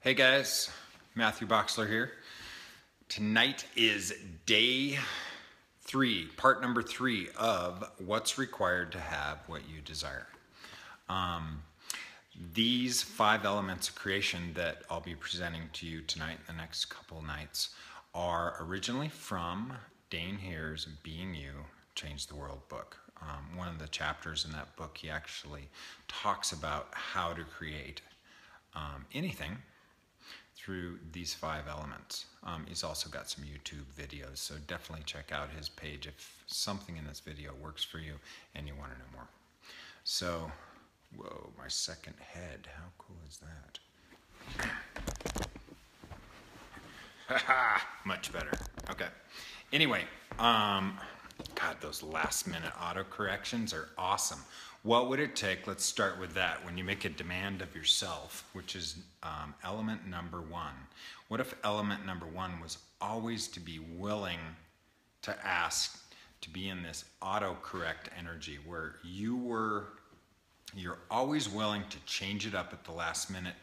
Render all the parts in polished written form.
Hey guys, Matthew Boxler here. Tonight is day 3, part number 3 of what's required to have what you desire. These 5 elements of creation that I'll be presenting to you tonight and the next couple nights are originally from Dane Heer's Being You, Change the World book. One of the chapters in that book, he actually talks about how to create anything through these 5 elements. He's also got some YouTube videos, so definitely check out his page if something in this video works for you and you want to know more. So, whoa, my second head, how cool is that? Haha, much better. Okay. Anyway, God, those last minute auto corrections are awesome. What would it take? Let's start with that. When you make a demand of yourself, which is element number 1. What if element number 1 was always to be willing to ask, to be in this autocorrect energy where you're always willing to change it up at the last minute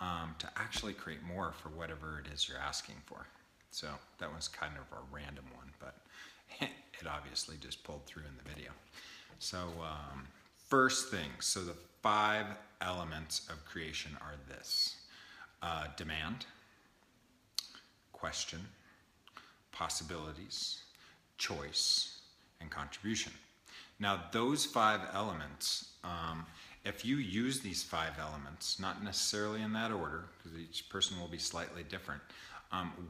to actually create more for whatever it is you're asking for. So that was kind of a random one, but it obviously just pulled through in the video. So first thing, so the 5 elements of creation are this: demand, question, possibilities, choice, and contribution. Now those 5 elements, if you use these 5 elements, not necessarily in that order, because each person will be slightly different,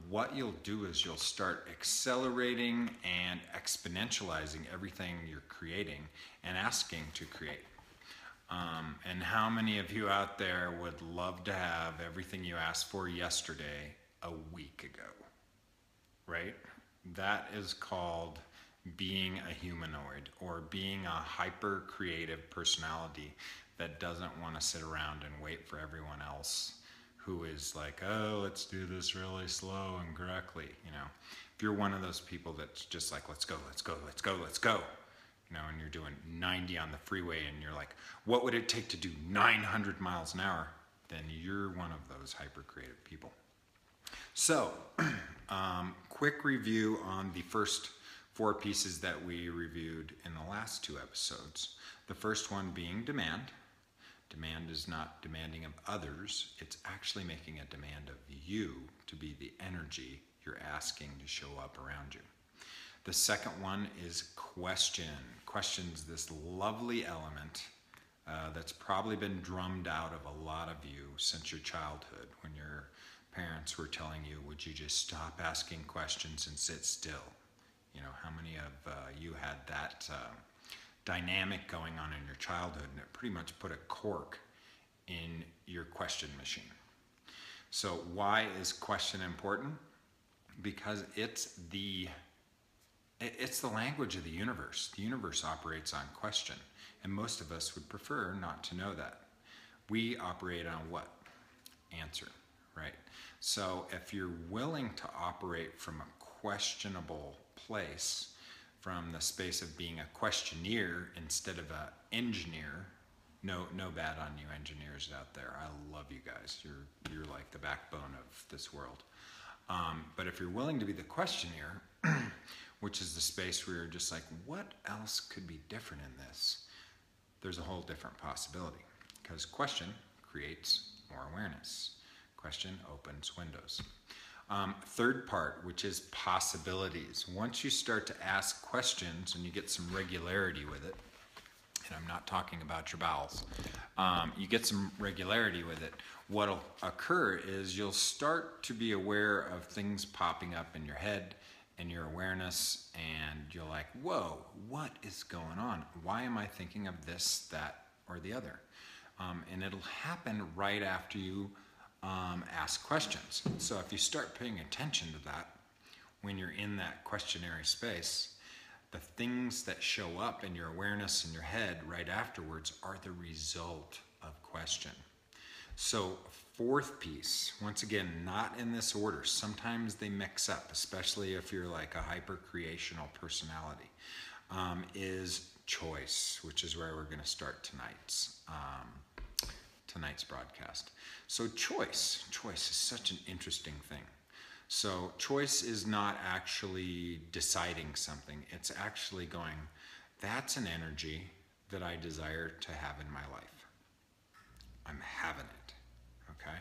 what you'll do is you'll start accelerating and exponentializing everything you're creating and asking to create. And how many of you out there would love to have everything you asked for yesterday a week ago, right? That is called being a humanoid, or being a hyper creative personality that doesn't want to sit around and wait for everyone else who is like, oh, let's do this really slow and correctly. You know, if you're one of those people that's just like, let's go, let's go, let's go, let's go, you know, and you're doing 90 on the freeway and you're like, what would it take to do 900 miles an hour? Then you're one of those hyper creative people. So, quick review on the first 4 pieces that we reviewed in the last 2 episodes. The first one being demand. Demand is not demanding of others, it's actually making a demand of you to be the energy you're asking to show up around you. The second one is question. Question's this lovely element that's probably been drummed out of a lot of you since your childhood, when your parents were telling you, would you just stop asking questions and sit still? You know, how many of you had that dynamic going on in your childhood, and it pretty much put a cork in your question machine. So why is question important? Because it's the language of the universe. The universe operates on question, and most of us would prefer not to know that. We operate on what? Answer, right? So if you're willing to operate from a questionable place, from the space of being a questioneer instead of an engineer. No bad on you engineers out there. I love you guys. You're like the backbone of this world. But if you're willing to be the questioneer, which is the space where you're just like, what else could be different in this? There's a whole different possibility, because question creates more awareness. Question opens windows. Third part, which is possibilities. Once you start to ask questions and you get some regularity with it, and I'm not talking about your bowels, you get some regularity with it, what'll occur is you'll start to be aware of things popping up in your head and your awareness, and you're like, whoa, what is going on? Why am I thinking of this, that, or the other? And it'll happen right after you ask questions. So if you start paying attention to that when you're in that questionary space, the things that show up in your awareness in your head right afterwards are the result of question. So 4th piece, once again, not in this order. Sometimes they mix up, especially if you're like a hyper-creational personality, is choice, which is where we're going to start tonight's tonight's broadcast. So choice is such an interesting thing. So choice is not actually deciding something. It's actually going, that's an energy that I desire to have in my life. I'm having it, okay?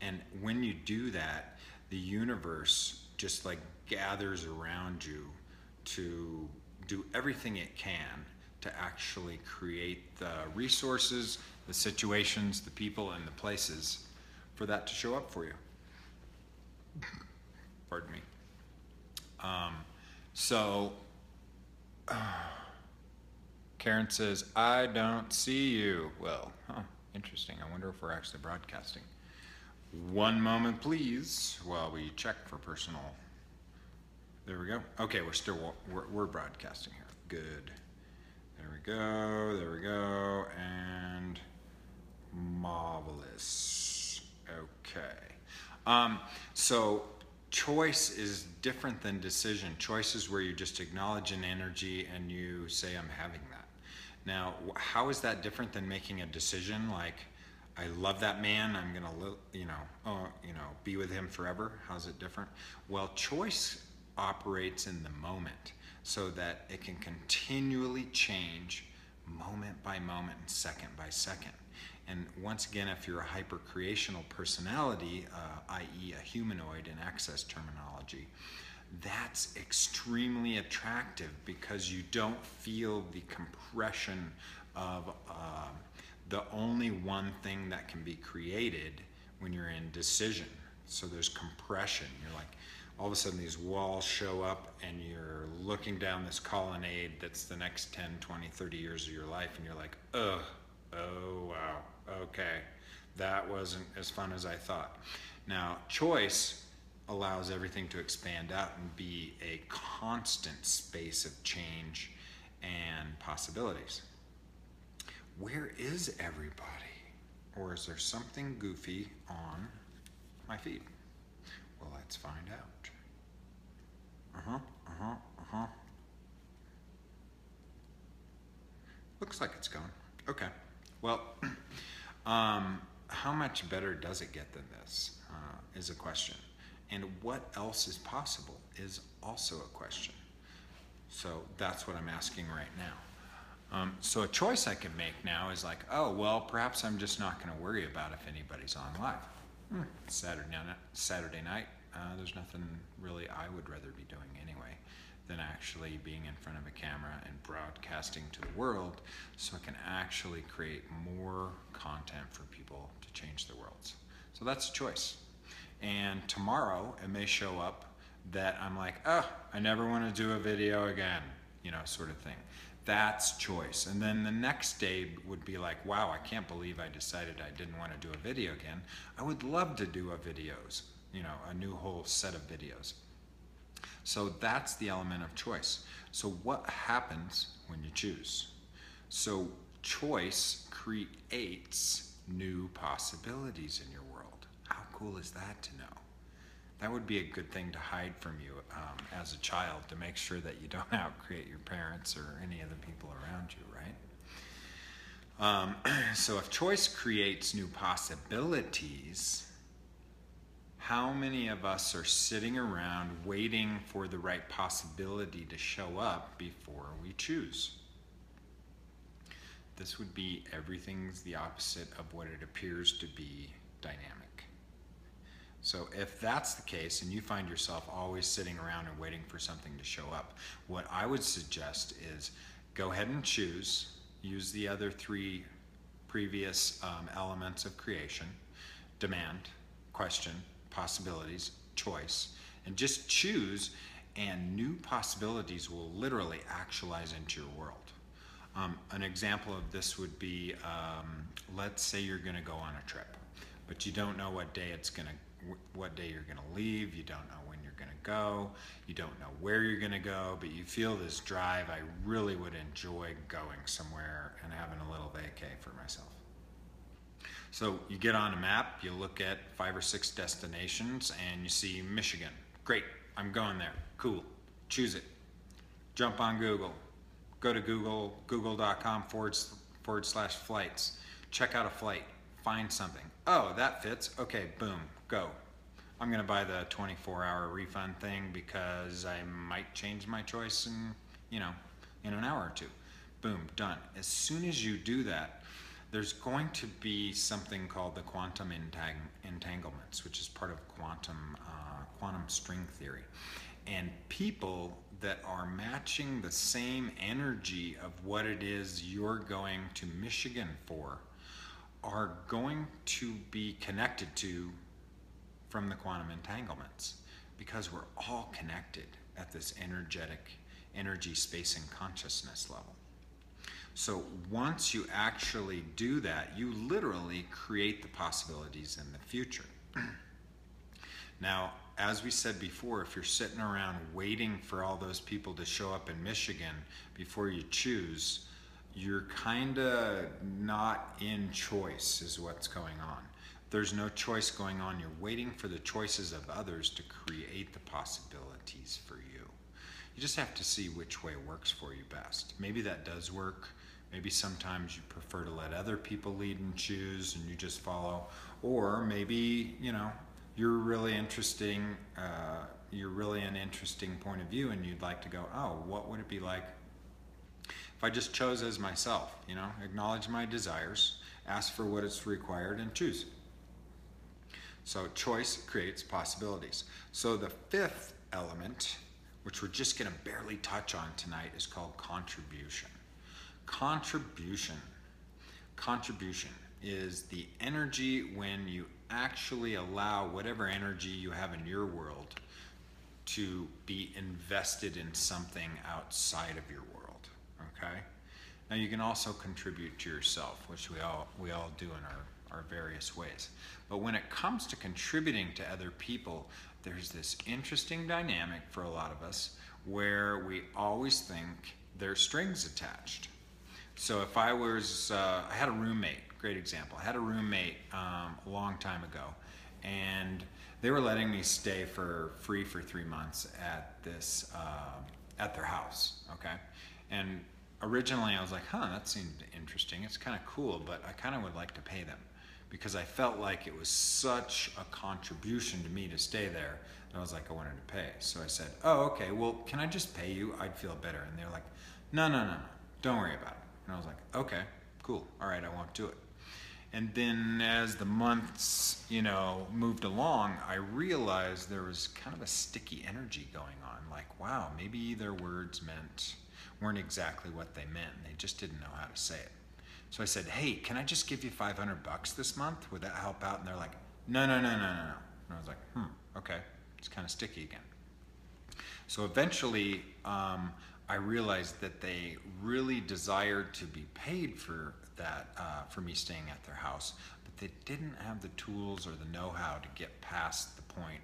And when you do that, the universe just like gathers around you to do everything it can to actually create the resources, the situations, the people, and the places for that to show up for you. Pardon me. So Karen says, I don't see you. Well, interesting. I wonder if we're actually broadcasting. One moment, please, while we check for personal. There we go. Okay, we're broadcasting here. Good. There we go, and marvelous. Okay. So choice is different than decision. Choice is where you just acknowledge an energy and you say, I'm having that. Now, how is that different than making a decision like, I love that man, I'm gonna, be with him forever? How's it different? Well, choice operates in the moment so that it can continually change moment by moment and second by second. And once again, if you're a hyper-creational personality, i.e. a humanoid in access terminology, that's extremely attractive because you don't feel the compression of the only one thing that can be created when you're in decision. So there's compression. You're like, all of a sudden these walls show up and you're looking down this colonnade that's the next 10, 20, 30 years of your life, and you're like, oh wow, okay, that wasn't as fun as I thought. Now, choice allows everything to expand out and be a constant space of change and possibilities. Where is everybody? Or is there something goofy on my feed? Well, let's find out. Looks like it's going. Okay. Well, how much better does it get than this is a question. And what else is possible is also a question. So that's what I'm asking right now. So a choice I can make now is like, oh, well, perhaps I'm just not going to worry about if anybody's on live. Saturday night, there's nothing really I would rather be doing anyway than actually being in front of a camera and broadcasting to the world so I can actually create more content for people to change their worlds. So that's a choice. And tomorrow it may show up that I'm like, oh, I never want to do a video again, sort of thing. That's choice. And then the next day would be like, wow, I can't believe I decided I didn't want to do a video again. I would love to do videos, a new whole set of videos. So that's the element of choice. So what happens when you choose? So choice creates new possibilities in your world. How cool is that to know? That would be a good thing to hide from you as a child, to make sure that you don't outcreate your parents or any of the people around you, right? So if choice creates new possibilities, how many of us are sitting around waiting for the right possibility to show up before we choose? This would be everything's the opposite of what it appears to be dynamic. So if that's the case and you find yourself always sitting around and waiting for something to show up, what I would suggest is go ahead and choose. Use the other three previous elements of creation: demand, question, possibilities, choice, and just choose, and new possibilities will literally actualize into your world. An example of this would be, let's say you're going to go on a trip, but you don't know what day you're going to leave. You don't know when you're going to go. You don't know where you're going to go, but you feel this drive. I really would enjoy going somewhere and having a little vacay for myself. So you get on a map, you look at 5 or 6 destinations, and you see Michigan. Great, I'm going there. Cool. Choose it. Jump on Google. Go to google.com/flights. Check out a flight. find something. Oh, that fits. Okay, boom, go. I'm going to buy the 24-hour refund thing because I might change my choice in an hour or two. Boom, done. As soon as you do that, there's going to be something called the quantum entanglements, which is part of quantum string theory. And people that are matching the same energy of what it is you're going to Michigan for are going to be connected to from the quantum entanglements, because we're all connected at this energy, space, and consciousness level. So once you actually do that, you literally create the possibilities in the future. Now, as we said before, if you're sitting around waiting for all those people to show up in Michigan before you choose, you're kind of not in choice is what's going on. There's no choice going on. You're waiting for the choices of others to create the possibilities for you. You just have to see which way works for you best. Maybe that does work. Maybe sometimes you prefer to let other people lead and choose and you just follow. Or maybe, you're really interesting, you're really an interesting point of view and you'd like to go, oh, what would it be like if I just chose as myself? Acknowledge my desires, ask for what is required, and choose. So choice creates possibilities. So the fifth element, which we're just going to barely touch on tonight, is called contribution. Contribution is the energy when you actually allow whatever energy you have in your world to be invested in something outside of your world. Okay? Now you can also contribute to yourself, which we all do in our various ways. But when it comes to contributing to other people, there's this interesting dynamic for a lot of us where we always think there's strings attached. So if I had a roommate, great example. I had a roommate a long time ago, and they were letting me stay for free for 3 months at their house, okay? And originally I was like, that seemed interesting. It's kind of cool, but I kind of would like to pay them, because I felt like it was such a contribution to me to stay there. And I was like, I wanted to pay. So I said, oh, okay, well, can I just pay you? I'd feel better. And they were like, no, don't worry about it. And I was like, okay, cool. All right, I won't do it. And then as the months, moved along, I realized there was kind of a sticky energy going on. Like, wow, maybe their words weren't exactly what they meant. They just didn't know how to say it. So I said, hey, can I just give you $500 this month? Would that help out? And they're like, no. And I was like, okay. It's kind of sticky again. So eventually, I realized that they really desired to be paid for that, for me staying at their house, but they didn't have the tools or the know-how to get past the point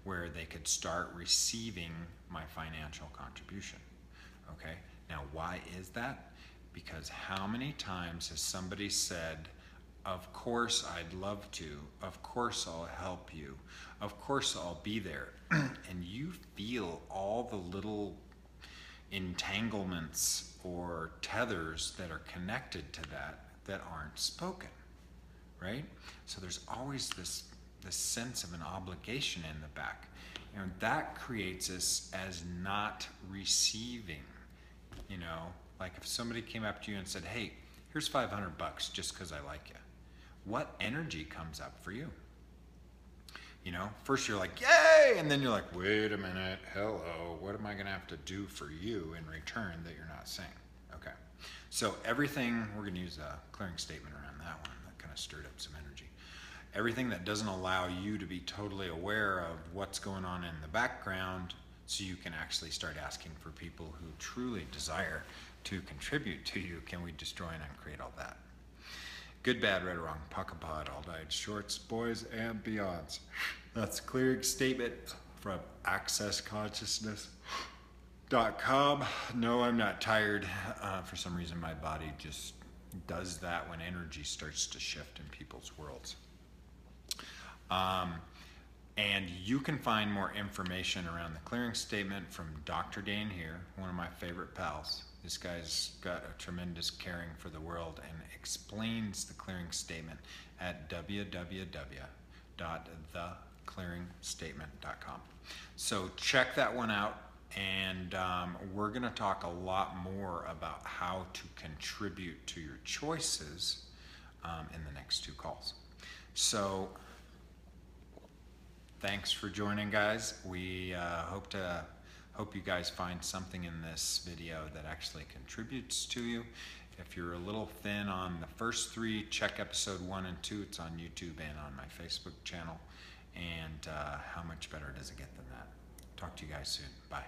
where they could start receiving my financial contribution. Okay? Now, why is that? Because how many times has somebody said, of course I'd love to, of course I'll help you, of course I'll be there, and you feel all the little entanglements or tethers that are connected to that aren't spoken, right? So there's always this sense of an obligation in the back, and that creates us as not receiving. Like if somebody came up to you and said, hey, here's $500 just because I like you, what energy comes up for you? First you're like, yay, and then you're like, wait a minute, hello, what am I going to have to do for you in return that you're not saying? Okay, so everything, we're going to use a clearing statement around that one. That kind of stirred up some energy. Everything that doesn't allow you to be totally aware of what's going on in the background, so you can actually start asking for people who truly desire to contribute to you, can we destroy and uncreate all that? Good, bad, right or wrong, puck and pod, all died shorts, boys and beyonds. That's a clearing statement from accessconsciousness.com. No, I'm not tired. For some reason, my body just does that when energy starts to shift in people's worlds. And you can find more information around the clearing statement from Dr. Dane here, one of my favorite pals. This guy's got a tremendous caring for the world and explains the clearing statement at www.theclearingstatement.com. So check that one out, and we're going to talk a lot more about how to contribute to your choices in the next 2 calls. So thanks for joining, guys. We hope you guys find something in this video that actually contributes to you. If you're a little thin on the first 3, check episode 1 and 2. It's on YouTube and on my Facebook channel. And how much better does it get than that? Talk to you guys soon. Bye.